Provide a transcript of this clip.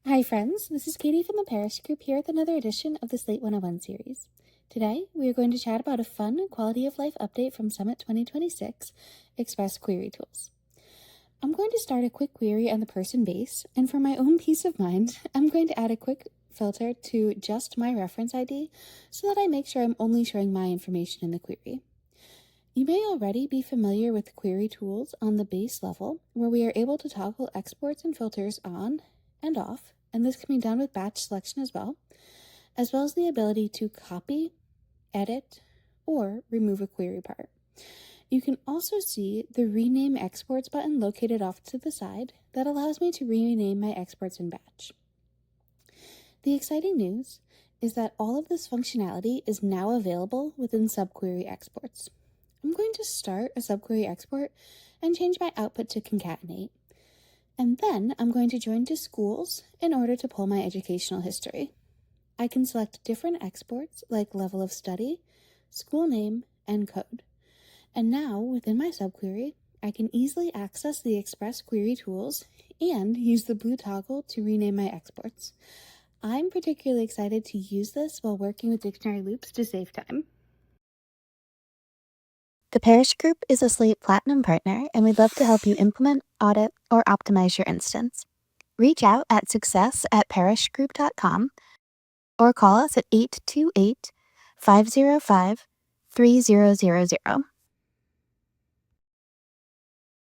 Hi friends, this is Katie from the Parish group here with another edition of the Slate 101 series. Today, we are going to chat about a fun quality of life update from Summit 2026, Express Query Tools. I'm going to start a quick query on the person base, and for my own peace of mind, I'm going to add a quick filter to just my reference ID so that I make sure I'm only showing my information in the query. You may already be familiar with query tools on the base level, where we are able to toggle exports and filters on and off, and this can be done with batch selection as well as the ability to copy, edit, or remove a query part. You can also see the Rename Exports button located off to the side that allows me to rename my exports in batch. The exciting news is that all of this functionality is now available within subquery exports. I'm going to start a subquery export and change my output to concatenate. And then I'm going to join to schools in order to pull my educational history. I can select different exports like level of study, school name, and code. And now within my subquery, I can easily access the Express query tools and use the blue toggle to rename my exports. I'm particularly excited to use this while working with dictionary loops to save time. The Parish Group is a Slate Platinum partner, and we'd love to help you implement, audit, or optimize your instance. Reach out at success@parishgroup.com or call us at 828-505-3000.